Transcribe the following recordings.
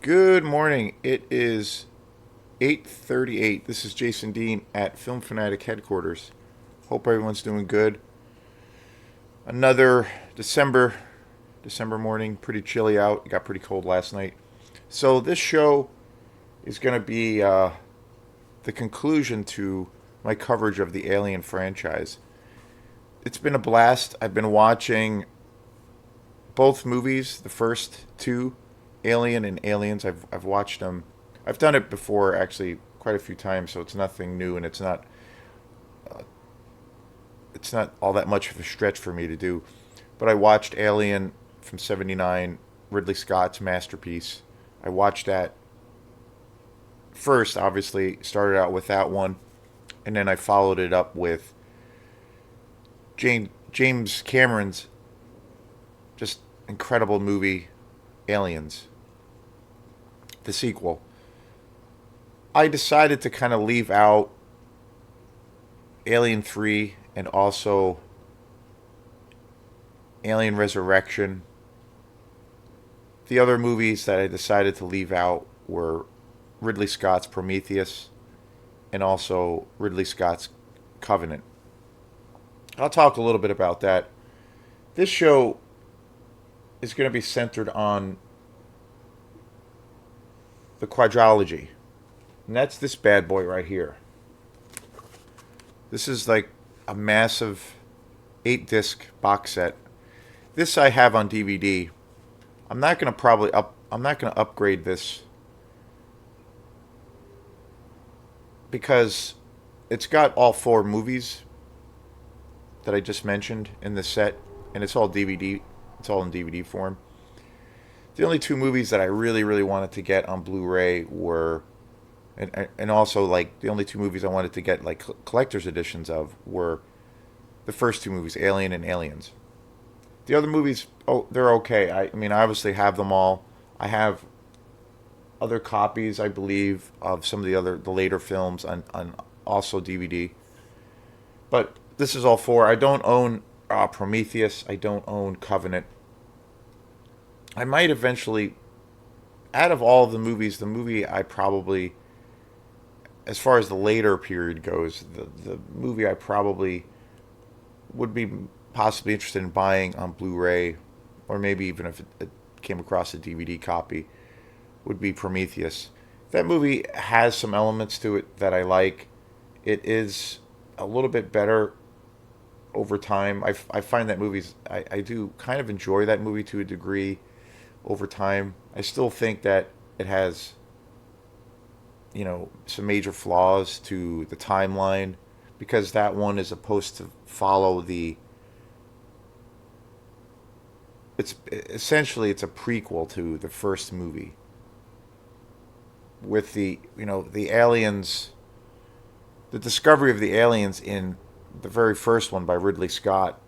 Good morning. It is 8:38. This is Jason Dean at Film Fanatic headquarters. Hope everyone's doing good. Another December morning, pretty chilly out. It got pretty cold last night. So this show is going to be the conclusion to my coverage of the Alien franchise. It's been a blast. I've been watching both movies, the first two, Alien and Aliens. I've watched them. I've done it before, actually, quite a few times, so it's nothing new, and it's not all that much of a stretch for me to do. But I watched Alien from '79, Ridley Scott's masterpiece. I watched that first. Obviously, started out with that one, and then I followed it up with James Cameron's just incredible movie, Aliens, the sequel. I decided to kind of leave out Alien 3 and also Alien Resurrection. The other movies that I decided to leave out were Ridley Scott's Prometheus and also Ridley Scott's Covenant. I'll talk a little bit about that. This show is going to be centered on the quadrology, and that's this bad boy right here. This is like a massive 8 disc box set. This I have on DVD. I'm not gonna upgrade this because it's got all four movies that I just mentioned in the set, and it's all DVD. It's all in DVD form. The only two movies that I really wanted to get on Blu-ray were, and also like the only two movies I wanted to get like collector's editions of were the first two movies, Alien and Aliens. The other movies, oh, they're okay. I mean, I obviously have them all. I have other copies, I believe, of some of the later films on also DVD. But this is all four. I don't own Prometheus. I don't own Covenant. I might eventually, out of all of the movies, the movie I probably, as far as the later period goes, the movie I probably would be possibly interested in buying on Blu-ray, or maybe even if it came across a DVD copy, would be Prometheus. That movie has some elements to it that I like. It is a little bit better over time. I find that I do kind of enjoy that movie to a degree over time. I still think that it has, some major flaws to the timeline because that one is supposed to follow it's essentially it's a prequel to the first movie with the aliens, the discovery of the aliens in the very first one by Ridley Scott,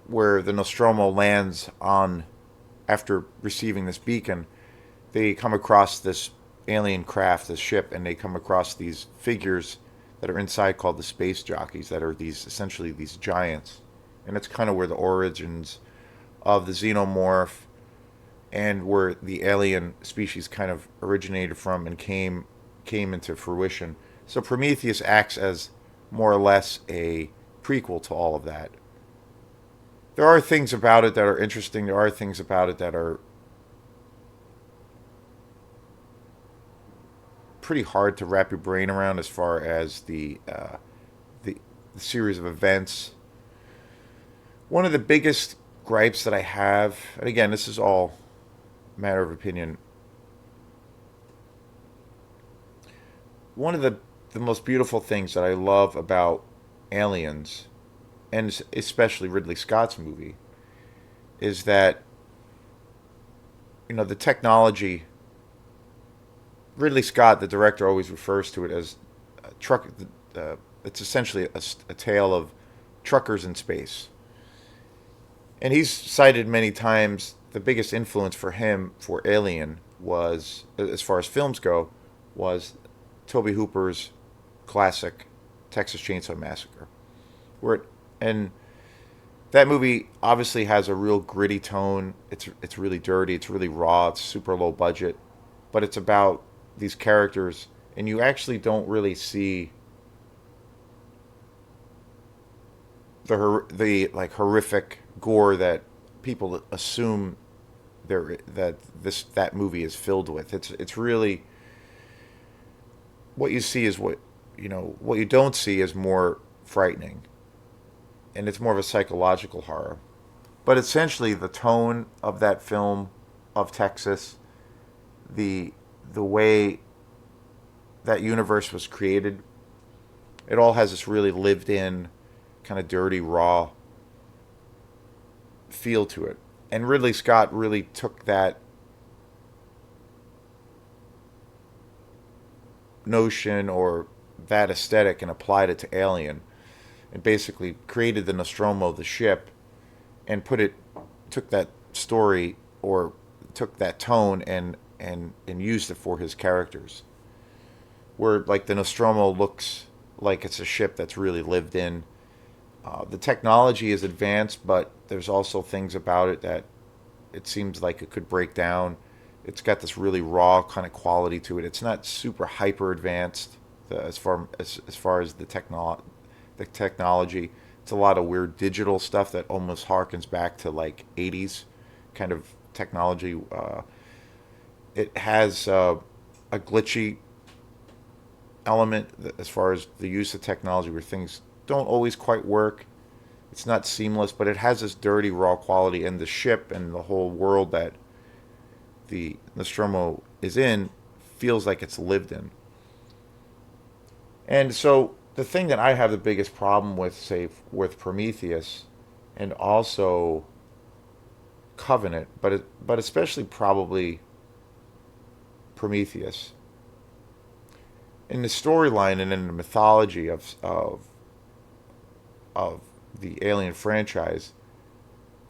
where the Nostromo lands on after receiving this beacon. They come across this alien craft, this ship, and they come across these figures that are inside called the space jockeys, that are these essentially these giants, and it's kind of where the origins of the xenomorph and where the alien species kind of originated from and came into fruition. So Prometheus acts as more or less a prequel to all of that. There are things about it that are interesting. There are things about it that are pretty hard to wrap your brain around as far as the series of events. One of the biggest gripes that I have, and again, this is all matter of opinion. One of the most beautiful things that I love about Aliens, and especially Ridley Scott's movie, is that the technology. Ridley Scott, the director, always refers to it as a truck. It's essentially a tale of truckers in space, and he's cited many times the biggest influence for him for Alien was, as far as films go, was Tobe Hooper's classic Texas Chainsaw Massacre, where it, and That movie obviously has a real gritty tone. It's really dirty. It's really raw. It's super low budget, but it's about these characters, and you actually don't really see the like horrific gore that people assume that that movie is filled with. It's really what you see is what you don't see is more frightening, and it's more of a psychological horror. But essentially, the tone of that film of Texas, the the way that universe was created, it all has this really lived in, kind of dirty, raw feel to it. And Ridley Scott really took that notion or that aesthetic and applied it to Alien, and basically created the Nostromo, the ship, and took that story or took that tone and used it for his characters. Where like the Nostromo looks like it's a ship that's really lived in. The technology is advanced, but there's also things about it that it seems like it could break down. It's got this really raw kind of quality to it. It's not super hyper advanced as far as the technology. It's a lot of weird digital stuff that almost harkens back to like 80s kind of technology. It has a glitchy element as far as the use of technology where things don't always quite work. It's not seamless, but it has this dirty, raw quality, and the ship and the whole world that the Nostromo is in feels like it's lived in. And so the thing that I have the biggest problem with, say, with Prometheus, and also Covenant, but especially probably Prometheus, in the storyline and in the mythology of the Alien franchise,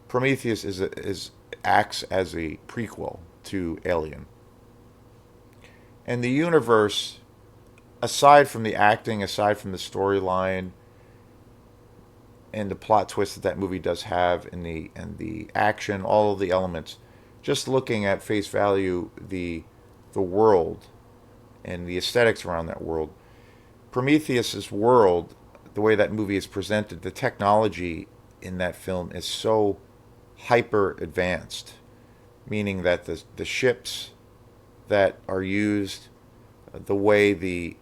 Prometheus is acts as a prequel to Alien. And the universe, aside from the acting, aside from the storyline, and the plot twist that that movie does have, and the action, all of the elements, just looking at face value, the world and the aesthetics around that world, Prometheus's world, the way that movie is presented, the technology in that film is so hyper advanced, meaning that the ships that are used, the way the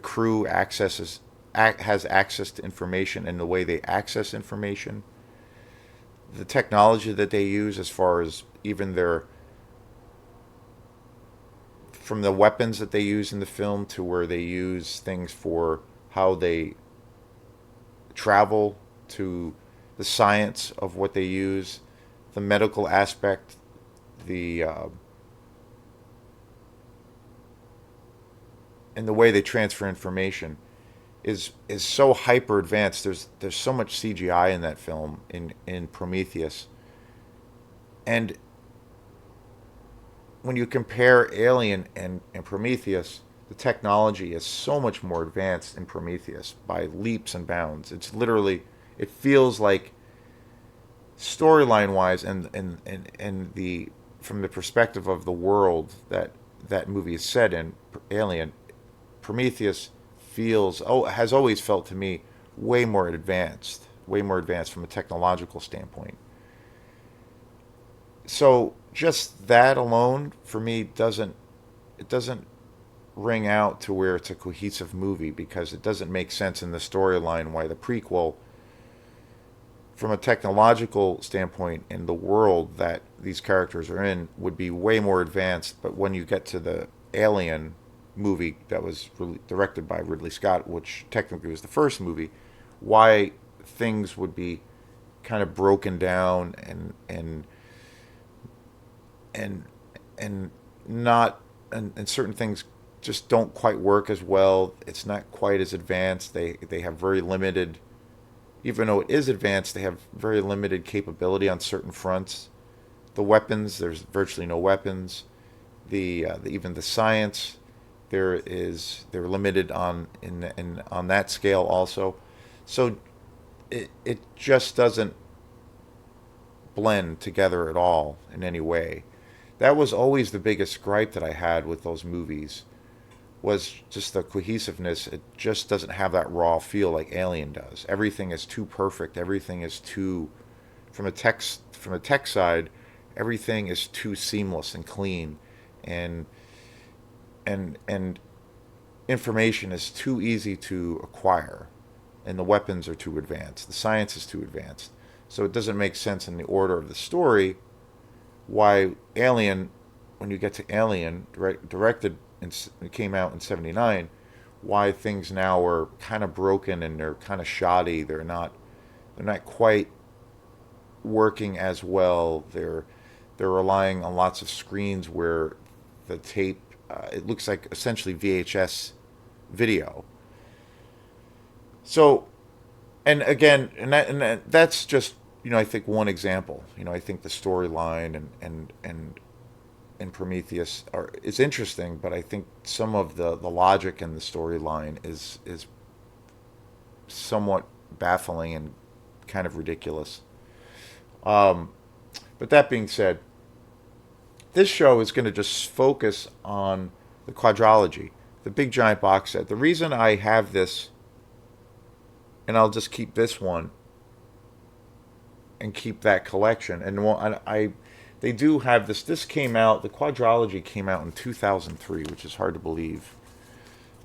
crew has access to information, and the way they access information, the technology that they use as far as even their from the weapons that they use in the film to where they use things for how they travel, to the science of what they use, the medical aspect, the and the way they transfer information is so hyper advanced. There's so much CGI in that film in Prometheus, and when you compare Alien and Prometheus, the technology is so much more advanced in Prometheus by leaps and bounds. It's literally, it feels like storyline wise and the from the perspective of the world that that movie is set in, Alien, Prometheus feels, has always felt to me way more advanced from a technological standpoint. So just that alone for me doesn't ring out to where it's a cohesive movie, because it doesn't make sense in the storyline why the prequel, from a technological standpoint in the world that these characters are in, would be way more advanced. But when you get to the Alien movie that was directed by Ridley Scott, which technically was the first movie, why things would be kind of broken down and and not and certain things just don't quite work as well. It's not quite as advanced. They have very limited, even though it is advanced, they have very limited capability on certain fronts. The weapons, there's virtually no weapons. Even the science, they're limited on that scale also. So it just doesn't blend together at all in any way. That was always the biggest gripe that I had with those movies, was just the cohesiveness. It just doesn't have that raw feel like Alien does. Everything is too perfect. Everything is too, from a tech side, everything is too seamless and clean, and and information is too easy to acquire, and the weapons are too advanced. The science is too advanced. So it doesn't make sense in the order of the story why Alien, when you get to Alien, directed and it came out in '79, why things now are kind of broken and they're kind of shoddy. They're not quite working as well. They're relying on lots of screens where the tape, it looks like essentially VHS video. So, and again, that's just, I think one example. I think the storyline and Prometheus is interesting, but I think some of the logic in the storyline is somewhat baffling and kind of ridiculous. But that being said, this show is going to just focus on the quadrology, the big giant box set. The reason I have this, and I'll just keep this one and keep that collection, and they do have this. This came out. The quadrology came out in 2003, which is hard to believe,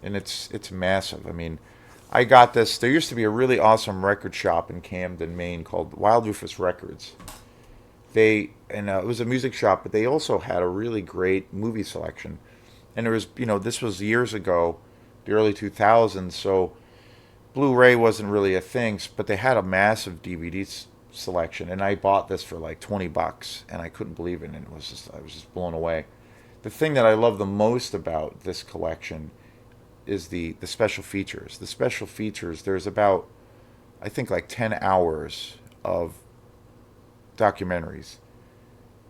and it's massive. I mean, I got this. There used to be a really awesome record shop in Camden, Maine, called Wild Rufus Records. It was a music shop, but they also had a really great movie selection. And there was, this was years ago, the early 2000s, so Blu-ray wasn't really a thing, but they had a massive DVD selection, and I bought this for like $20, and I couldn't believe it, and I was just blown away. The thing that I love the most about this collection is the special features. The special features, there's about, I think, like 10 hours of documentaries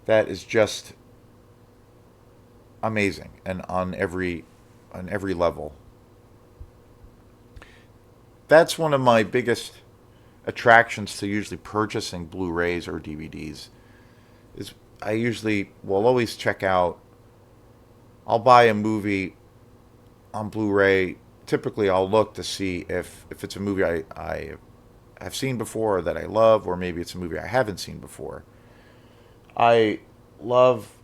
that is just amazing and on every level. That's one of my biggest attractions to usually purchasing Blu-rays or DVDs. Is I usually will always check out. I'll buy a movie on Blu-ray. Typically, I'll look to see if it's a movie I have seen before or that I love, or maybe it's a movie I haven't seen before. I love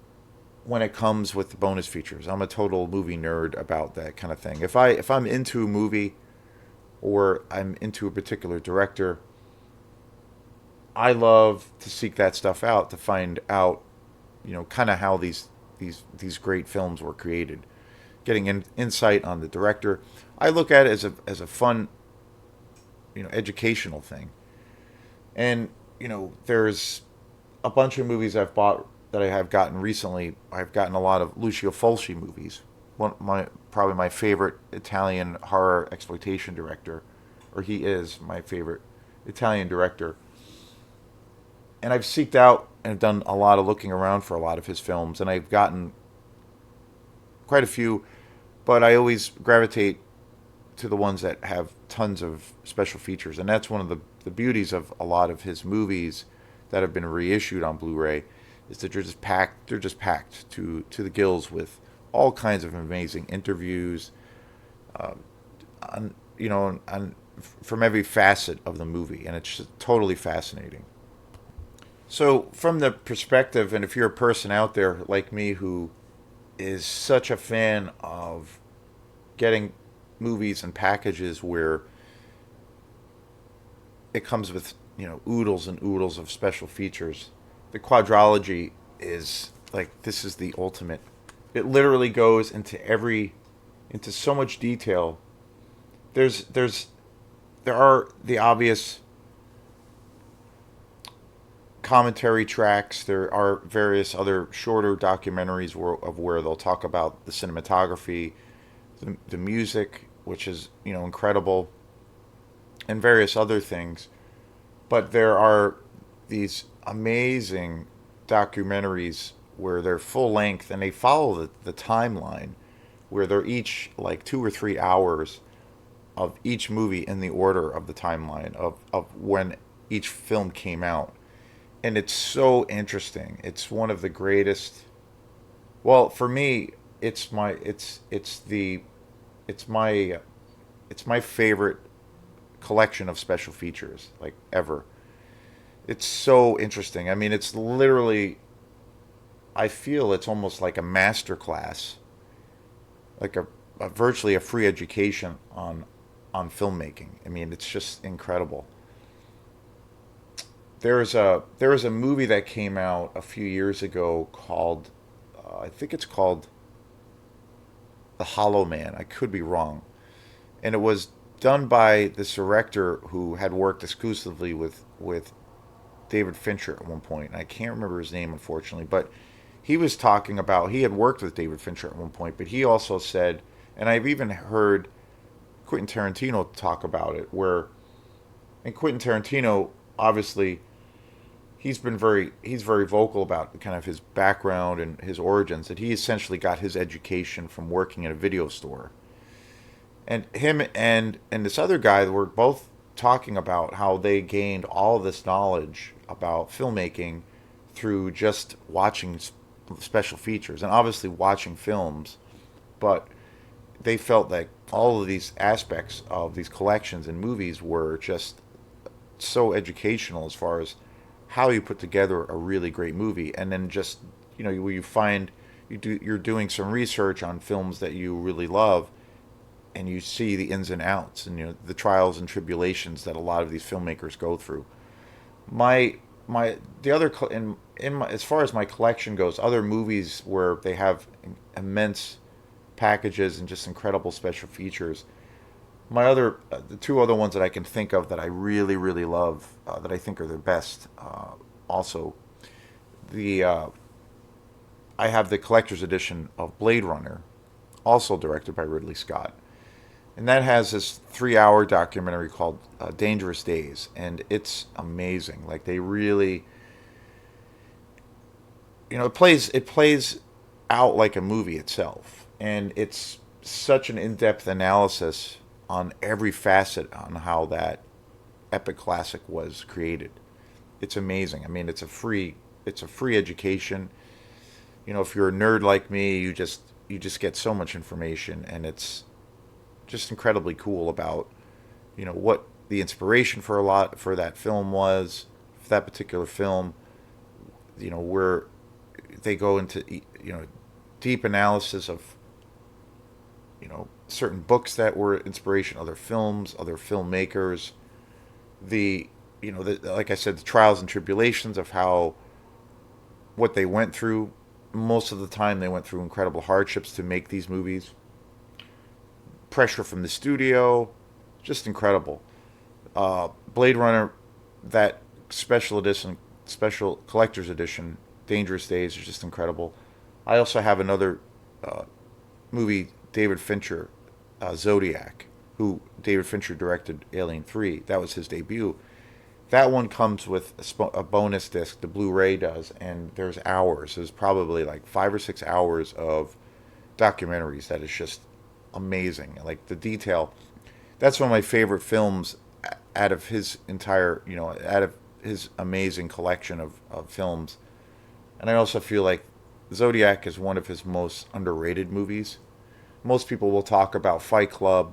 when it comes with the bonus features. I'm a total movie nerd about that kind of thing. If I'm into a movie or I'm into a particular director, I love to seek that stuff out to find out, kind of how these great films were created. Getting insight on the director, I look at it as a fun, educational thing. And there's a bunch of movies I've bought that I have gotten recently. I've gotten a lot of Lucio Fulci movies. Probably my favorite Italian horror exploitation director, or he is my favorite Italian director. And I've seeked out and done a lot of looking around for a lot of his films, and I've gotten quite a few, but I always gravitate to the ones that have tons of special features, and that's one of the beauties of a lot of his movies that have been reissued on Blu-ray, is that they're just packed to the gills with all kinds of amazing interviews, on, from every facet of the movie, and it's just totally fascinating. So, from the perspective, and if you're a person out there like me who is such a fan of getting movies and packages where it comes with, oodles and oodles of special features, the quadrology is like, this is the ultimate. It literally goes into so much detail. There are the obvious commentary tracks. There are various other shorter documentaries where they'll talk about the cinematography, the music, which is incredible, and various other things. But there are these amazing documentaries where they're full length and they follow the timeline, where they're each like 2 or 3 hours of each movie in the order of the timeline of when each film came out. and it's so interesting. It's one of the greatest. Well, for me, it's my it's my favorite collection of special features like ever. It's so interesting. I mean, it's literally, I feel it's almost like a master class, like a virtually a free education on filmmaking. I mean, it's just incredible. There is a movie that came out a few years ago called I think it's called The Hollow Man. I could be wrong. And it was done by this director who had worked exclusively with David Fincher at one point. And I can't remember his name, unfortunately, but he was talking about he had worked with David Fincher at one point, but he also said, and I've even heard Quentin Tarantino talk about it, where and Quentin Tarantino obviously he's very vocal about kind of his background and his origins, that he essentially got his education from working in a video store. And him and this other guy were both talking about how they gained all this knowledge about filmmaking through just watching special features and obviously watching films, but they felt that all of these aspects of these collections and movies were just so educational as far as how you put together a really great movie, and then just where you find you're doing some research on films that you really love, and you see the ins and outs and the trials and tribulations that a lot of these filmmakers go through. My the other in my, as far as my collection goes, other movies where they have immense packages and just incredible special features. The two other ones that I can think of that I really really love, that I think are the best. Also, the I have the collector's edition of Blade Runner, also directed by Ridley Scott, and that has this 3 hour documentary called Dangerous Days, and it's amazing. Like they really, it plays out like a movie itself, and it's such an in-depth analysis on every facet on how that epic classic was created. It's amazing. I mean, it's a free education. If you're a nerd like me, you just get so much information, and it's just incredibly cool about what the inspiration for that film was, for that particular film. Where they go into deep analysis of certain books that were inspiration, other films, other filmmakers, like I said, the trials and tribulations of how what they went through. Most of the time, they went through incredible hardships to make these movies. Pressure from the studio, just incredible. Blade Runner, that special collector's edition, Dangerous Days, is just incredible. I also have another movie, David Fincher, Zodiac, who David Fincher directed Alien 3. That was his debut. That one comes with a bonus disc, the Blu-ray does, and there's hours. There's probably like 5 or 6 hours of documentaries that is just amazing. Like the detail. That's one of my favorite films out of his out of his amazing collection of films. And I also feel like Zodiac is one of his most underrated movies. Most people will talk about Fight Club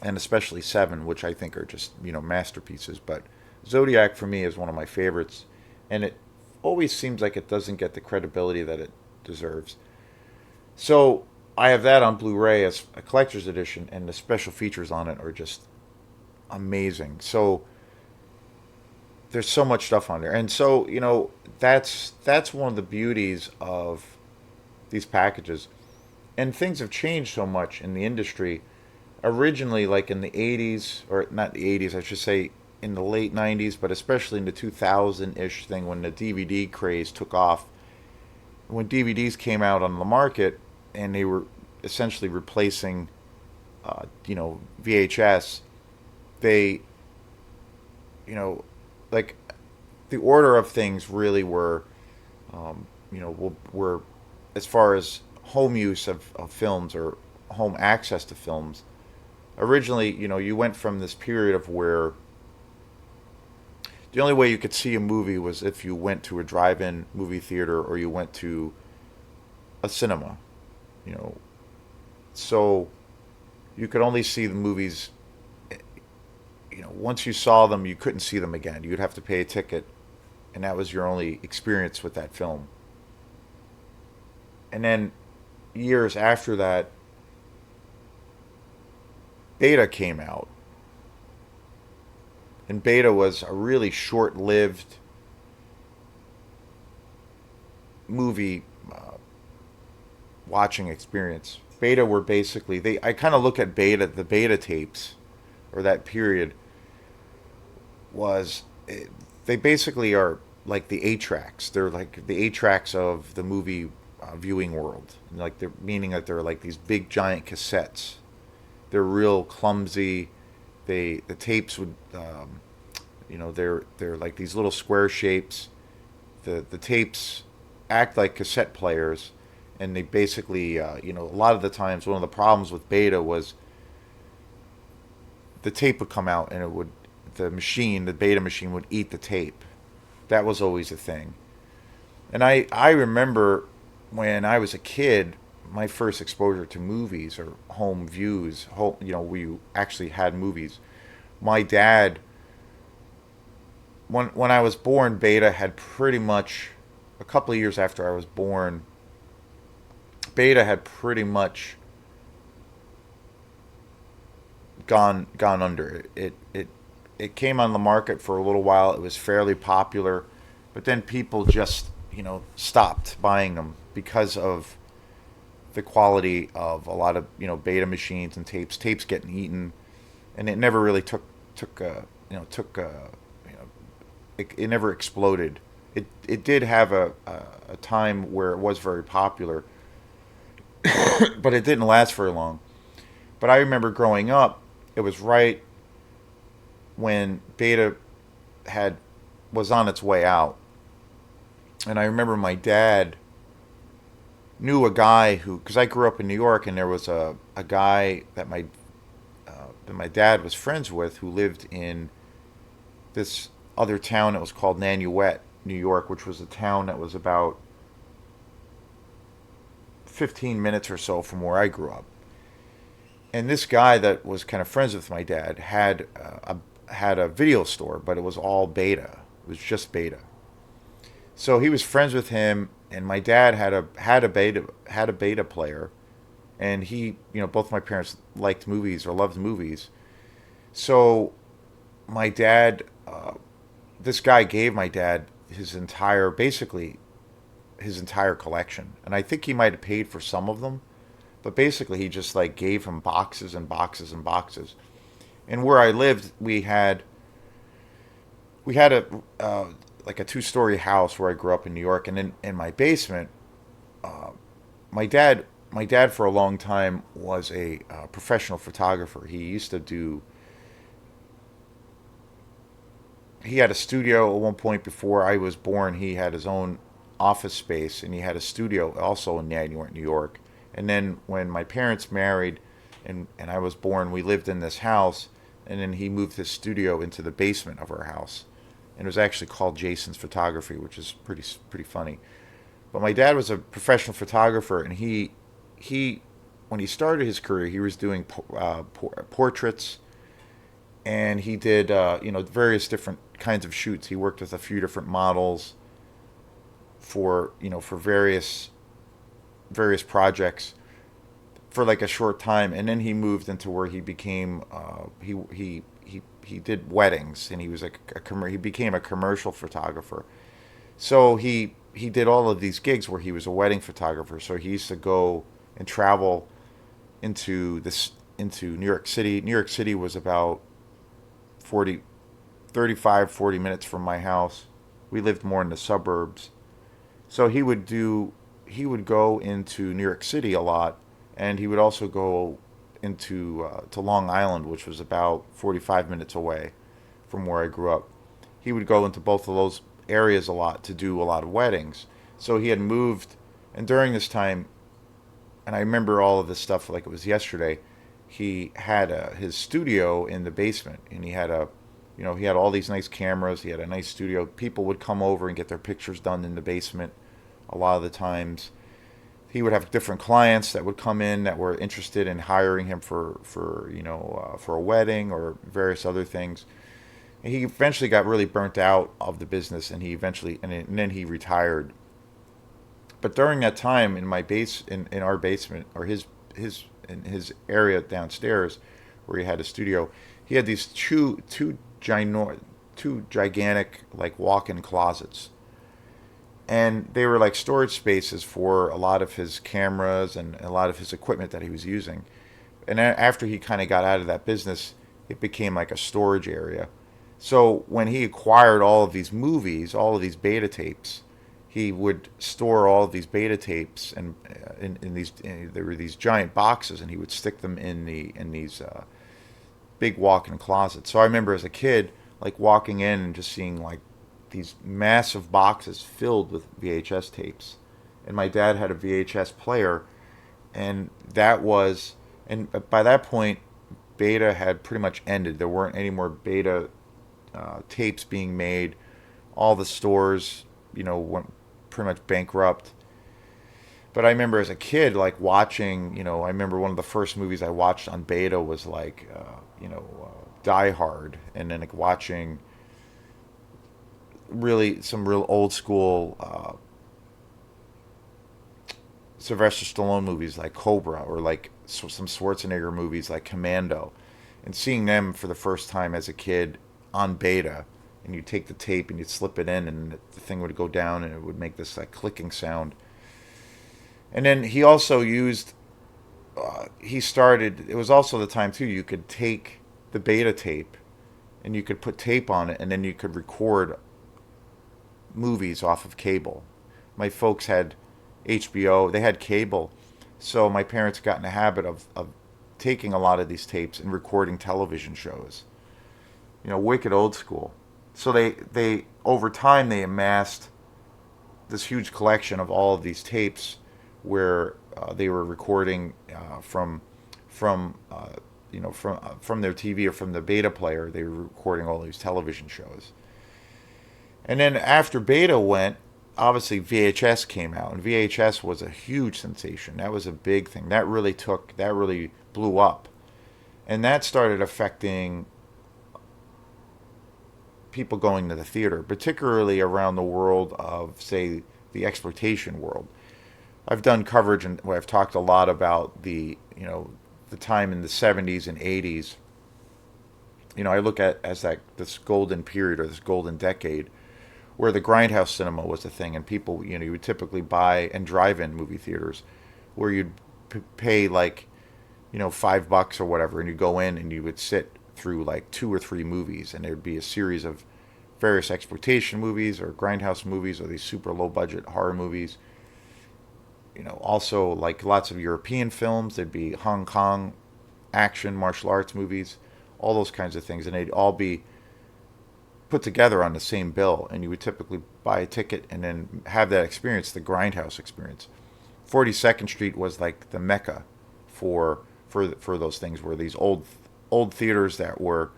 and especially Seven, which I think are just masterpieces. But Zodiac for me is one of my favorites, and it always seems like it doesn't get the credibility that it deserves. So I have that on Blu-ray as a collector's edition, and the special features on it are just amazing. So there's so much stuff on there, and so that's one of the beauties of these packages. And things have changed so much in the industry. Originally, like in the 80s, or not the 80s, I should say in the late 90s, but especially in the 2000-ish thing when the DVD craze took off, when DVDs came out on the market and they were essentially replacing, VHS, they, like the order of things really were as far as home use of films or home access to films. Originally, you went from this period of where the only way you could see a movie was if you went to a drive-in movie theater or you went to a cinema. You know, so you could only see the movies. You know, once you saw them, you couldn't see them again. You'd have to pay a ticket, and that was your only experience with that film. And then years after that, Beta came out, and Beta was a really short-lived movie watching experience. Beta were basically they. I kind of look at the Beta tapes, or that period was. They basically are like the eight tracks. They're like the eight tracks of the movie viewing world. Like they're meaning that they're like these big giant cassettes. They're real clumsy. The tapes would they're like these little square shapes. The tapes act like cassette players, and they basically a lot of the times one of the problems with Beta was the tape would come out and the Beta machine would eat the tape. That was always a thing. And I remember when I was a kid, my first exposure to movies or home views, we actually had movies. My dad, when I was born, Beta had pretty much, a couple of years after I was born, Beta had pretty much gone under. It came on the market for a little while. It was fairly popular, but then people just stopped buying them because of the quality of a lot of Beta machines and tapes getting eaten, and it never really it never exploded. It did have a time where it was very popular, but it didn't last very long. But I remember growing up, it was right when Beta had was on its way out, and I remember my dad knew a guy who, because I grew up in New York, and there was a guy that my dad was friends with who lived in this other town that was called Nanuet, New York, which was a town that was about 15 minutes or so from where I grew up. And this guy that was kind of friends with my dad had a video store, but it was all Beta. It was just Beta. So he was friends with him, and my dad had a Beta player, and both my parents liked movies or loved movies. So my dad, this guy gave my dad basically his entire collection, and I think he might have paid for some of them, but basically he just like gave him boxes and boxes and boxes. And where I lived, we had a like a two-story house where I grew up in New York, and in my basement, my dad for a long time was a professional photographer. He had a studio at one point before I was born. He had his own office space, and he had a studio also in Nanuet, New York. And then when my parents married, and I was born, we lived in this house, and then he moved his studio into the basement of our house. And it was actually called Jason's Photography, which is pretty funny. But my dad was a professional photographer, and he when he started his career, he was doing portraits, and he did various different kinds of shoots. He worked with a few different models for various projects for like a short time, and then he moved into where he became he did weddings, and he was like he became a commercial photographer. So he did all of these gigs where he was a wedding photographer. So he used to go and travel into New York City. New York City was about 40 minutes from my house. We lived more in the suburbs. So he would go into New York City a lot, and he would also go into to Long Island, which was about 45 minutes away from where I grew up. He would go into both of those areas a lot to do a lot of weddings. So he had moved, and during this time, and I remember all of this stuff like it was yesterday, he had his studio in the basement, and he had He had all these nice cameras. He had a nice studio. People would come over and get their pictures done in the basement a lot of the times. He would have different clients that would come in that were interested in hiring him for a wedding or various other things. And he eventually got really burnt out of the business, and and then he retired. But during that time in my in our basement, or his in his area downstairs where he had a studio, he had these two gigantic like walk-in closets, and they were like storage spaces for a lot of his cameras and a lot of his equipment that he was using. And after he kind of got out of that business, it became like a storage area. So when he acquired all of these movies, all of these beta tapes, he would store all of these beta tapes and there were these giant boxes, and he would stick them in these big walk-in closets. So I remember as a kid, like walking in and just seeing like these massive boxes filled with VHS tapes, and my dad had a VHS player, and by that point, beta had pretty much ended. There weren't any more beta tapes being made. All the stores, went pretty much bankrupt. But I remember as a kid, like watching, I remember one of the first movies I watched on beta was like, Die Hard, and then like watching really some real old school Sylvester Stallone movies like Cobra, or like some Schwarzenegger movies like Commando, and seeing them for the first time as a kid on beta. And you take the tape and you'd slip it in, and the thing would go down, and it would make this like clicking sound. And then he also used, he started, it was also the time too, you could take the beta tape and you could put tape on it, and then you could record movies off of cable. My folks had HBO, they had cable. So my parents got in the habit of taking a lot of these tapes and recording television shows. Wicked old school. So they over time they amassed this huge collection of all of these tapes where they were recording from their TV or from the beta player. They were recording all these television shows. And then after beta went, obviously VHS came out, and VHS was a huge sensation. That was a big thing. That really blew up. And that started affecting people going to the theater, particularly around the world of, say, the exploitation world. I've done coverage and where I've talked a lot about the time in the 70s and 80s. I look at as that this golden period, or this golden decade, where the grindhouse cinema was a thing, and people, you would typically buy and drive-in movie theaters, where you'd pay like, $5 or whatever, and you'd go in and you would sit through like 2 or 3 movies, and there'd be a series of various exploitation movies or grindhouse movies or these super low budget horror movies. Also like lots of European films. There'd be Hong Kong action martial arts movies, all those kinds of things, and they'd all be put together on the same bill, and you would typically buy a ticket and then have that experience, the grindhouse experience. 42nd Street was like the mecca for those things, where these old theaters that were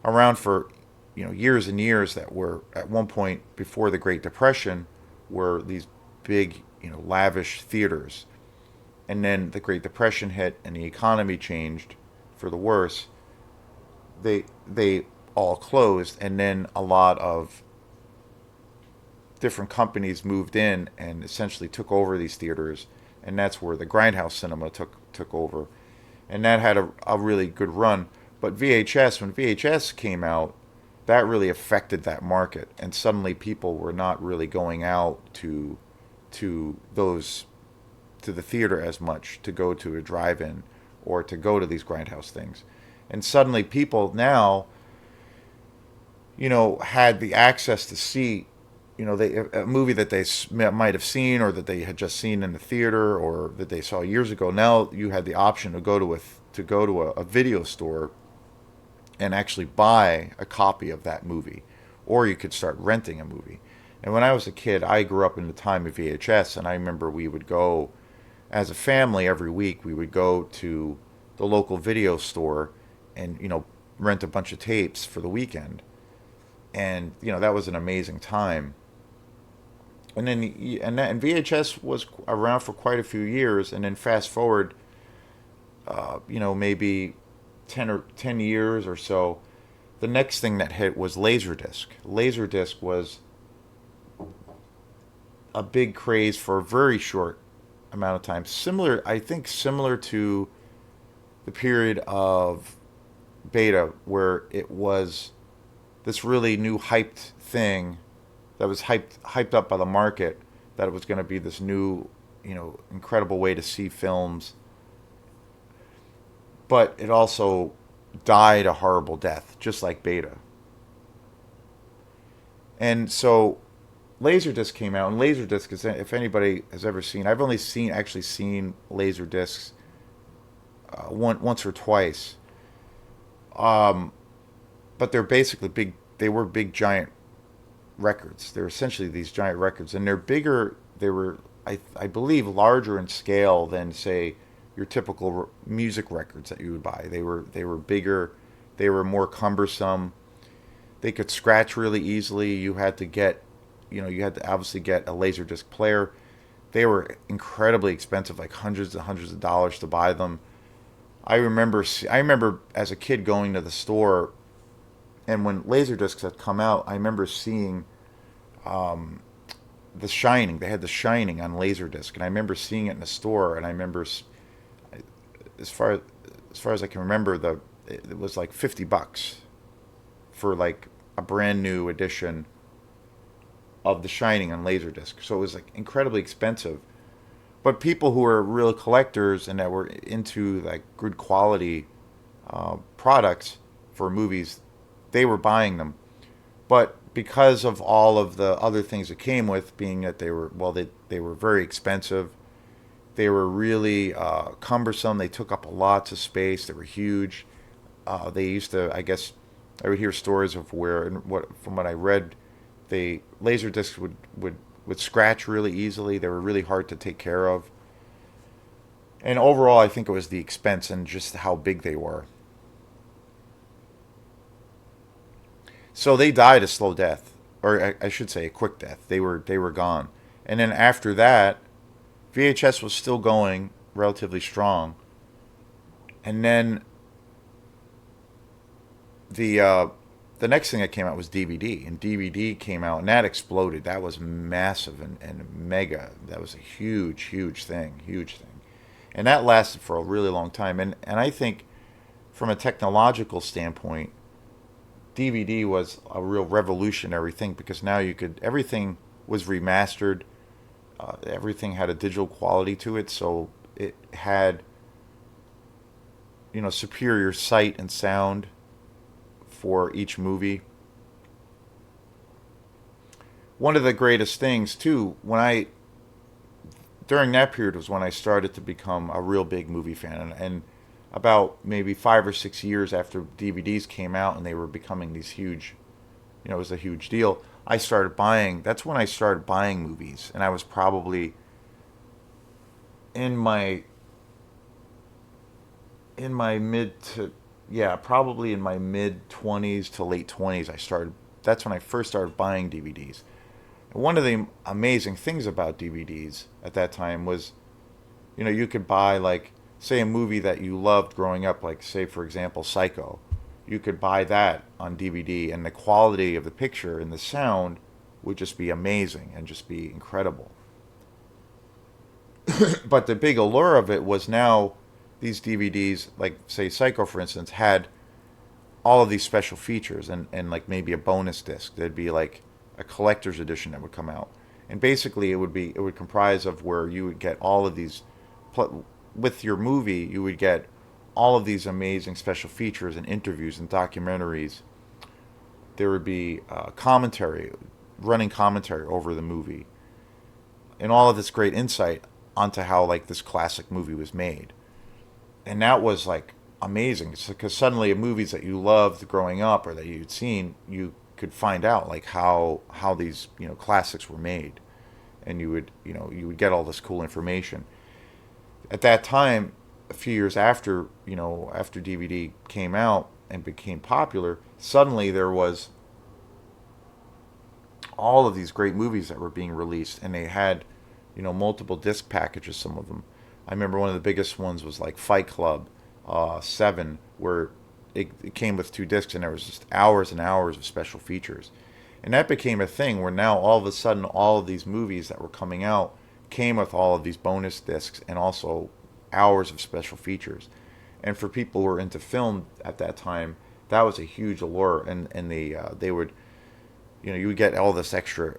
around for years and years, that were at one point before the Great Depression were these big lavish theaters. And then the Great Depression hit and the economy changed for the worse. They all closed, and then a lot of different companies moved in and essentially took over these theaters, and that's where the grindhouse cinema took over, and that had a really good run. But when VHS came out, that really affected that market, and suddenly people were not really going out to the theater as much, to go to a drive-in or to go to these grindhouse things. And suddenly people now had the access to see a movie that they might have seen, or that they had just seen in the theater, or that they saw years ago. Now you had the option to go to a video store and actually buy a copy of that movie, or you could start renting a movie. And when I was a kid, I grew up in the time of VHS, and I remember we would go as a family every week. We would go to the local video store, and rent a bunch of tapes for the weekend, and that was an amazing time. And then and VHS was around for quite a few years, and then fast forward, maybe 10 years or so, the next thing that hit was Laserdisc. Laserdisc was a big craze for a very short amount of time. Similar, I think, similar to the period of Beta, where it was this really new hyped thing that was hyped up by the market, that it was going to be this new, incredible way to see films. But it also died a horrible death, just like Beta. And so Laserdisc came out, and Laserdisc is, if anybody has ever seen, I've only actually seen Laserdiscs once or twice. But they're basically big. They were big giant records. They're essentially these giant records, and they're bigger. They were, I believe, larger in scale than, say, your typical music records that you would buy. They were bigger. They were more cumbersome. They could scratch really easily. You had to obviously get a Laserdisc player. They were incredibly expensive, like hundreds and hundreds of dollars to buy them. I remember as a kid going to the store, and when Laserdiscs had come out, I remember seeing The Shining. They had The Shining on Laserdisc, and I remember seeing it in the store. And I remember, as far as I can remember, it was like $50 for like a brand new edition of The Shining on Laserdisc. So it was like incredibly expensive. But people who were real collectors and that were into like good quality products for movies, they were buying them. But because of all of the other things that came with, being that they were very expensive, they were really cumbersome. They took up lots of space. They were huge. They used to, I guess, I would hear stories of where, and from what I read, they laser discs would scratch really easily. They were really hard to take care of. And overall, I think it was the expense and just how big they were. So they died a slow death, or I should say a quick death. They were gone. And then after that, VHS was still going relatively strong. And then the next thing that came out was DVD, and DVD came out, and that exploded. That was massive and mega. That was a huge, huge thing, and that lasted for a really long time. And I think, from a technological standpoint, DVD was a real revolutionary thing, because now everything was remastered, everything had a digital quality to it, so it had superior sight and sound for each movie. One of the greatest things too, during that period, was when I started to become a real big movie fan, and about maybe 5 or 6 years after DVDs came out and they were becoming these huge, it was a huge deal. That's when I started buying movies, and I was probably in my mid to yeah, probably in my mid 20s to late 20s. That's when I first started buying DVDs. And one of the amazing things about DVDs at that time was, you could buy, like, say, a movie that you loved growing up, like, say, for example, Psycho. You could buy that on DVD, and the quality of the picture and the sound would just be amazing and just be incredible. But the big allure of it was, now these DVDs, like, say, Psycho, for instance, had all of these special features, and like maybe a bonus disc. There'd be like a collector's edition that would come out. And basically it would comprise of where you would get all of these, with your movie, you would get all of these amazing special features and interviews and documentaries. There would be running commentary over the movie, and all of this great insight onto how, like, this classic movie was made. And that was like amazing, because suddenly movies that you loved growing up or that you'd seen, you could find out, like, how these classics were made, and you would get all this cool information. At that time, a few years after DVD came out, and became popular, suddenly there was all of these great movies that were being released, and they had, multiple disc packages. Some of them, I remember one of the biggest ones was like Fight Club, 7, where it came with 2 discs, and there was just hours and hours of special features, and that became a thing where now all of a sudden all of these movies that were coming out came with all of these bonus discs and also hours of special features. And for people who were into film at that time, that was a huge allure, and they would, you would get all this extra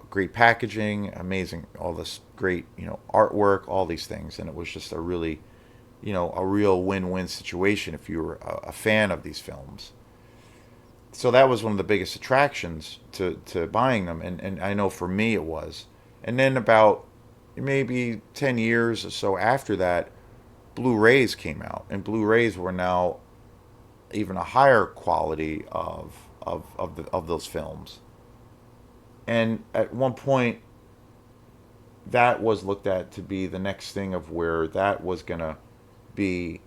great packaging, amazing, all this great, artwork, all these things, and it was just a really, a real win-win situation if you were a fan of these films. So that was one of the biggest attractions to buying them, and I know for me it was. And then about maybe 10 years or so after that, Blu-rays came out, and Blu-rays were now even a higher quality of those films. And at one point, that was looked at to be the next thing of where that was going to be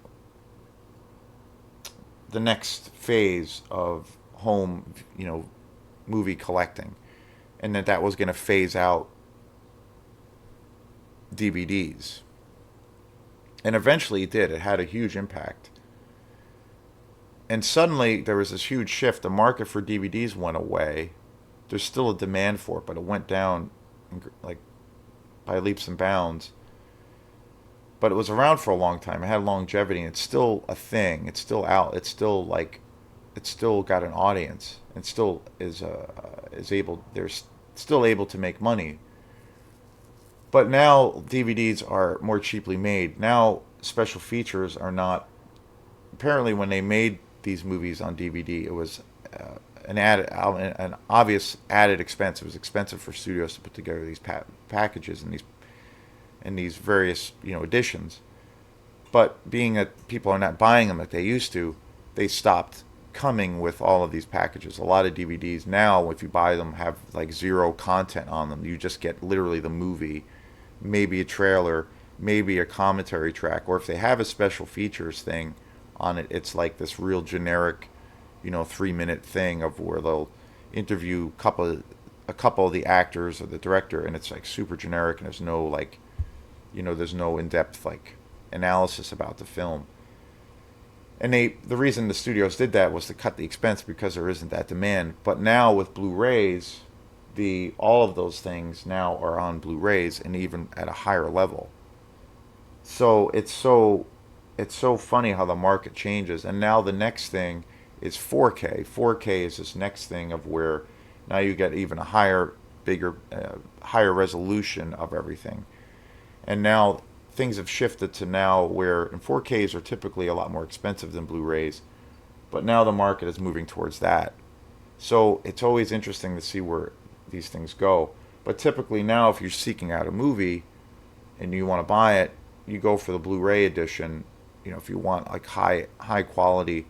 the next phase of home, movie collecting, and that was going to phase out DVDs. And eventually it did. It had a huge impact. And suddenly there was this huge shift. The market for DVDs went away. There's still a demand for it, but it went down like by leaps and bounds. But it was around for a long time. It had longevity, and it's still a thing. It's still out. It's still it's still got an audience, and still is able. They're still able to make money. But now DVDs are more cheaply made. Now special features are not. Apparently, when they made these movies on DVD, it was an obvious added expense. It was expensive for studios to put together these packages and these various editions. But being that people are not buying them like they used to, they stopped coming with all of these packages. A lot of DVDs now, if you buy them, have like zero content on them. You just get literally the movie, maybe a trailer, maybe a commentary track, or if they have a special features thing on it, it's like this real generic, 3-minute thing of where they'll interview a couple of the actors or the director, and it's like super generic, and there's no there's no in-depth like analysis about the film. And the reason the studios did that was to cut the expense because there isn't that demand. But now with Blu-rays, all of those things now are on Blu-rays, and even at a higher level. So it's so funny how the market changes. And now the next thing is 4K. 4K is this next thing of where now you get even a higher, bigger, higher resolution of everything. And now things have shifted to now where, and 4Ks are typically a lot more expensive than Blu-rays, but now the market is moving towards that. So it's always interesting to see where these things go. But typically now, if you're seeking out a movie and you want to buy it, you go for the Blu-ray edition. If you want like high quality,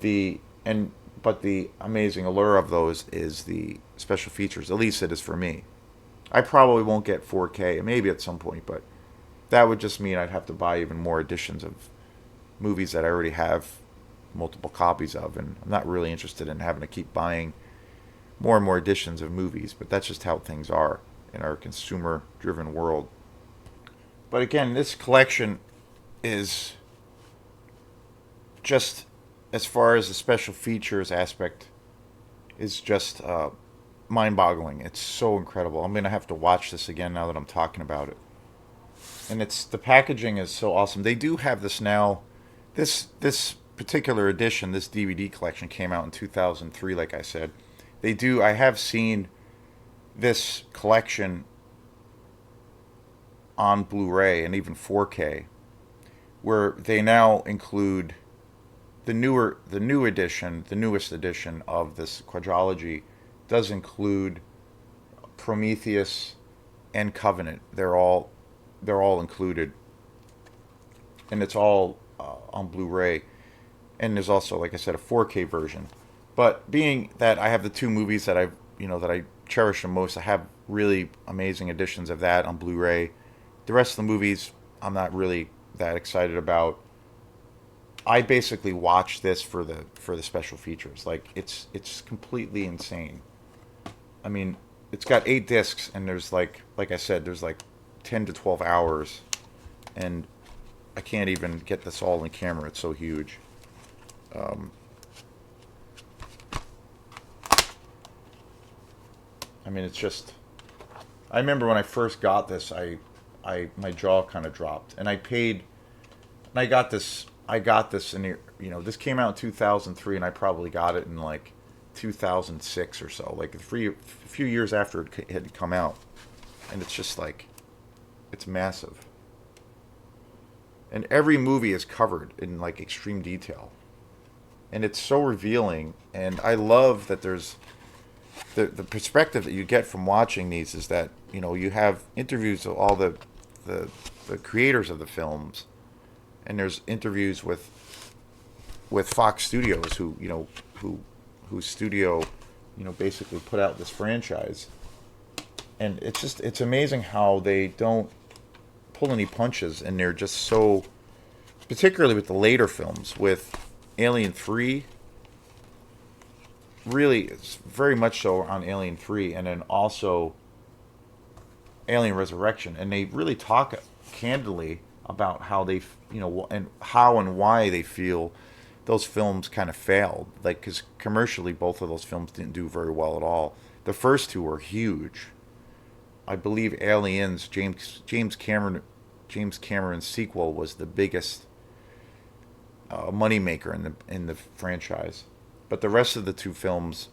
but the amazing allure of those is the special features. At least it is for me. I probably won't get 4K, maybe at some point, but that would just mean I'd have to buy even more editions of movies that I already have multiple copies of, and I'm not really interested in having to keep buying more and more editions of movies, but that's just how things are in our consumer-driven world. But again, this collection is just, as far as the special features aspect, is just mind-boggling. It's so incredible. I'm going to have to watch this again now that I'm talking about it. And the packaging is so awesome. They do have this now. This particular edition, this DVD collection, came out in 2003, like I said. I have seen this collection on Blu-ray and even 4K, where they now include the newest edition of this Quadrilogy does include Prometheus and Covenant. They're all included, and it's all on Blu-ray. And there's also, like I said, a 4K version. But being that I have the two movies that I cherish the most, I have really amazing editions of that on Blu-ray. The rest of the movies, I'm not really that excited about. I basically watched this for the special features. Like it's completely insane. I mean, it's got 8 discs, and there's like I said, there's like 10 to 12 hours, and I can't even get this all in camera. It's so huge. Um, I mean, it's just. I remember when I first got this, my jaw kind of dropped, and I paid, and I got this. I got this in this came out in 2003, and I probably got it in like 2006 or so, like a few years after it had come out, and it's just like, it's massive, and every movie is covered in like extreme detail, and it's so revealing, and I love that there's the perspective that you get from watching these is that you have interviews of all the creators of the films, and there's interviews with Fox Studios whose studio basically put out this franchise, and it's amazing how they don't pull any punches, and they're just so, particularly with the later films with Alien 3. Really, it's very much so on Alien 3, and then also Alien Resurrection, and they really talk candidly about how and how and why they feel those films kind of failed. Like, because commercially, both of those films didn't do very well at all. The first two were huge. I believe Aliens, James Cameron's sequel, was the biggest moneymaker in the franchise. But the rest of the two films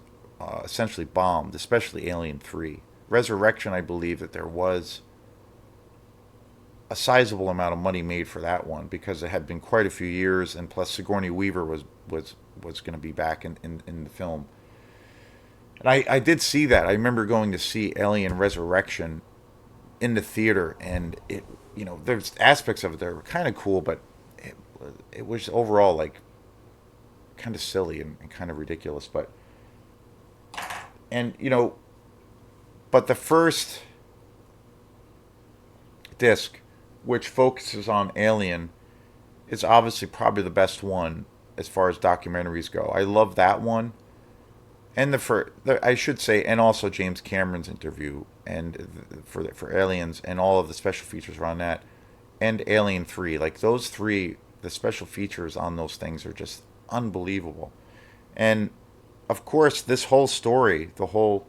essentially bombed, especially Alien 3. Resurrection, I believe that there was a sizable amount of money made for that one because it had been quite a few years, and plus Sigourney Weaver was going to be back in the film. And I did see that. I remember going to see Alien Resurrection in the theater, and there's aspects of it that were kind of cool, but it was overall like kind of silly and kind of ridiculous. And but the first disc, which focuses on Alien, is obviously probably the best one as far as documentaries go. I love that one, and I should say, and also James Cameron's interview, and for Aliens, and all of the special features around that, and Alien 3. Like those three, the special features on those things are just unbelievable. And of course, this whole story, the whole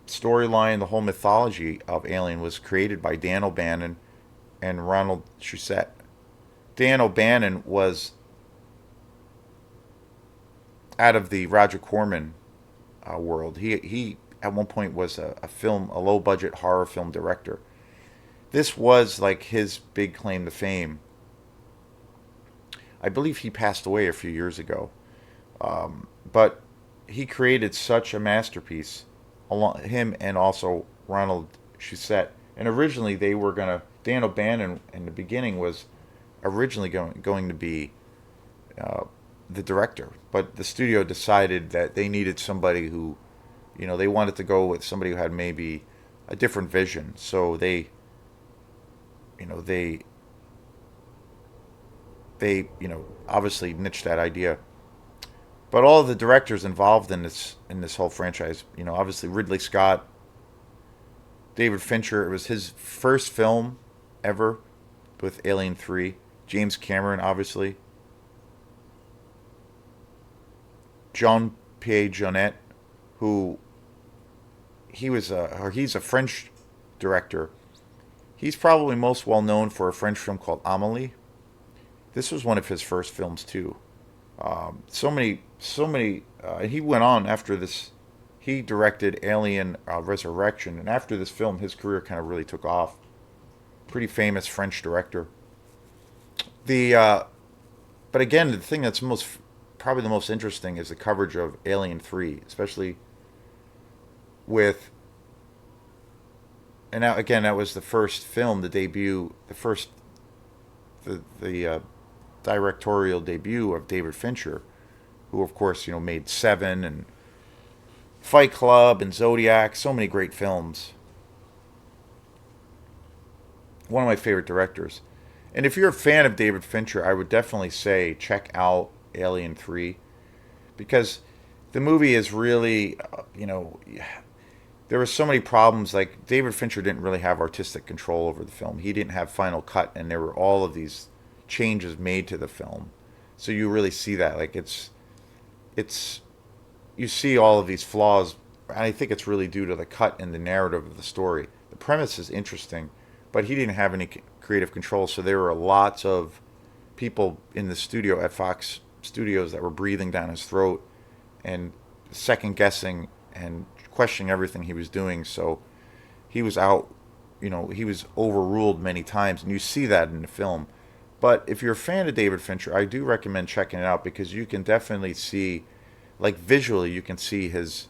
storyline, the whole mythology of Alien was created by Dan O'Bannon and Ronald Shusett. Dan O'Bannon was out of the Roger Corman world. He at one point was a low budget horror film director. This was like his big claim to fame. I believe he passed away a few years ago, but he created such a masterpiece. Him and also Ronald Shusett. And originally they were Dan O'Bannon in the beginning was originally going to be the director, but the studio decided that they needed somebody who, they wanted to go with somebody who had maybe a different vision. So they obviously niched that idea. But all of the directors involved in this whole franchise, obviously Ridley Scott, David Fincher, it was his first film ever with Alien 3. James Cameron, obviously. Jean-Pierre Jeunet, who he's a French director. He's probably most well known for a French film called Amélie. This was one of his first films too. So many. He went on after this. He directed Alien Resurrection, and after this film, his career kind of really took off. Pretty famous French director. But again, the thing that's probably the most interesting is the coverage of Alien 3, especially with. And now again, that was the first film, the debut, the directorial debut of David Fincher, who of course made Seven and Fight Club and Zodiac, so many great films. One of my favorite directors, And if you're a fan of David Fincher, I would definitely say check out Alien 3 because the movie is really, there were so many problems. Like David Fincher didn't really have artistic control over the film. He didn't have final cut, and there were all of these changes made to the film. So you really see that. Like it's you see all of these flaws, and I think it's really due to the cut and the narrative of the story. The premise is interesting, but he didn't have any creative control, so there were lots of people in the studio at Fox Studios that were breathing down his throat and second guessing and questioning everything he was doing. So he was out, he was overruled many times, and you see that in the film. But if you're a fan of David Fincher, I do recommend checking it out because you can definitely see, like visually, you can see his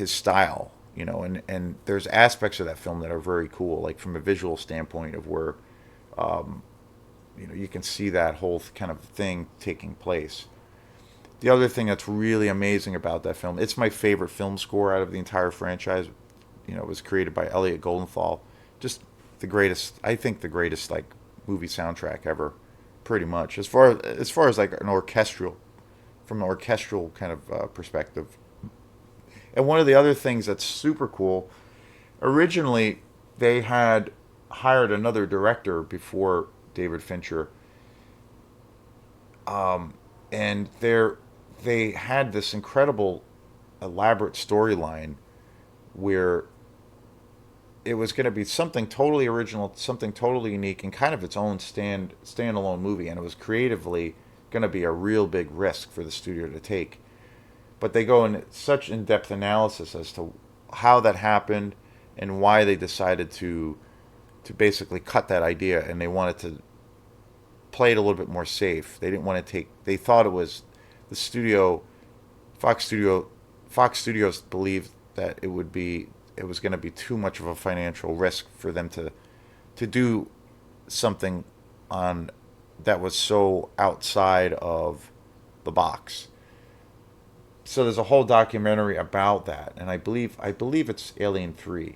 style, and there's aspects of that film that are very cool, like from a visual standpoint of where, you can see that whole kind of thing taking place. The other thing that's really amazing about that film, it's my favorite film score out of the entire franchise. It was created by Elliot Goldenthal. Just the greatest, I think the greatest like movie soundtrack ever, pretty much. As far as like an orchestral, from an orchestral kind of perspective. And one of the other things that's super cool, originally they had hired another director before David Fincher, and they had this incredible, elaborate storyline where it was going to be something totally original, something totally unique, and kind of its own standalone movie. And it was creatively going to be a real big risk for the studio to take. But they go in such in-depth analysis as to how that happened and why they decided to basically cut that idea, and they wanted to play it a little bit more safe. They didn't want to take. They thought it was the studio, Fox Studio, Fox Studios believed that it was going to be too much of a financial risk for them to do something on that was so outside of the box. So there's a whole documentary about that, and I believe it's Alien 3,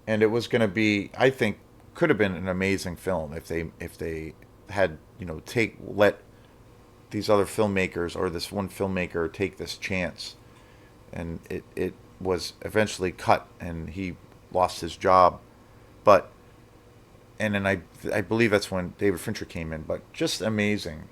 and it was going to be, I think, could have been an amazing film if they had, take let these other filmmakers or this one filmmaker take this chance. And it was eventually cut, and he lost his job. But and then I believe that's when David Fincher came in. But just amazing,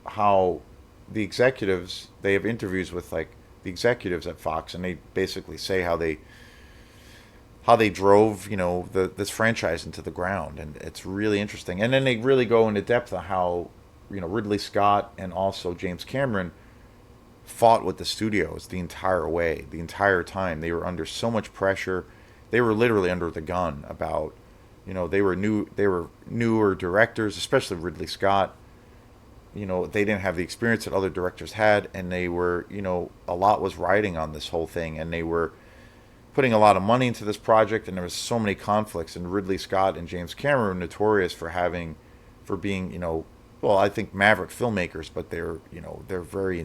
how the executives, they have interviews with like the executives at Fox, and they basically say how they drove, this franchise into the ground, and it's really interesting. And then they really go into depth on how, Ridley Scott and also James Cameron fought with the studios the entire way, the entire time. They were under so much pressure. They were literally under the gun about, they were newer directors, especially Ridley Scott. They didn't have the experience that other directors had, and they were, a lot was riding on this whole thing, and they were putting a lot of money into this project, and there was so many conflicts. And Ridley Scott and James Cameron were notorious for being, well, I think maverick filmmakers, but they're very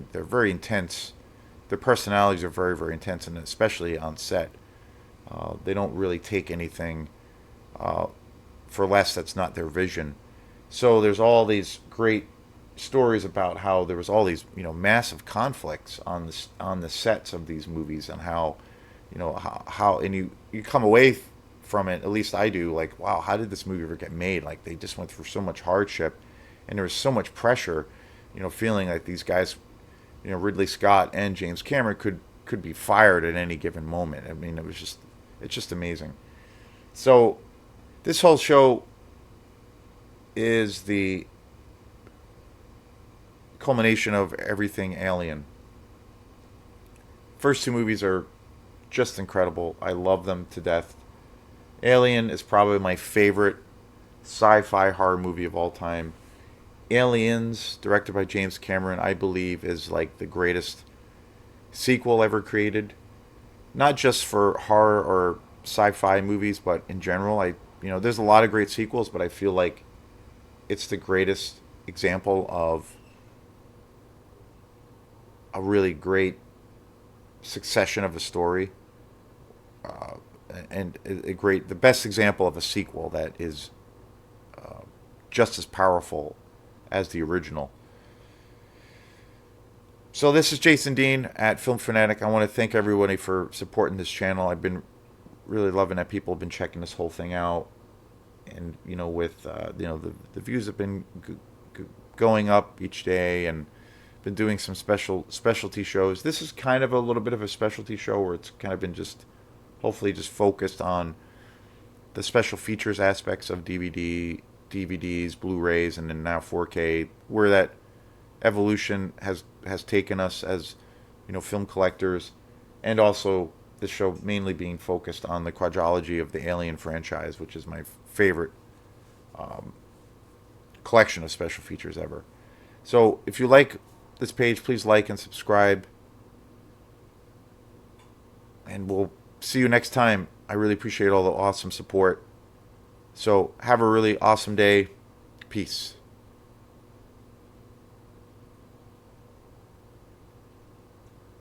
intense. Their personalities are very, very intense, and especially on set, they don't really take anything for less that's not their vision. So there's all these great stories about how there was all these, massive conflicts on the sets of these movies, and how and you come away from it, at least I do, like, wow, how did this movie ever get made? Like, they just went through so much hardship, and there was so much pressure, feeling like these guys, Ridley Scott and James Cameron could be fired at any given moment. I mean, it's just amazing. So this whole show is the culmination of everything Alien. First two movies are just incredible. I love them to death. Alien is probably my favorite sci-fi horror movie of all time. Aliens, directed by James Cameron, I believe is like the greatest sequel ever created. Not just for horror or sci-fi movies, but in general. There's a lot of great sequels, but I feel like it's the greatest example of a really great succession of a story. and the best example of a sequel that is just as powerful as the original. So this is Jason Dean at Film Fanatic. I want to thank everybody for supporting this channel. I've been really loving that people have been checking this whole thing out, and with the views have been going up each day, and been doing some specialty shows. This is kind of a little bit of a specialty show where it's kind of been just hopefully just focused on the special features aspects of DVDs, Blu-rays, and then now 4K, where that evolution has taken us as film collectors, and also the show mainly being focused on the quadrology of the Alien franchise, which is my favorite collection of special features ever. So if you like this page, please like and subscribe, and we'll see you next time. I really appreciate all the awesome support. So have a really awesome day. Peace.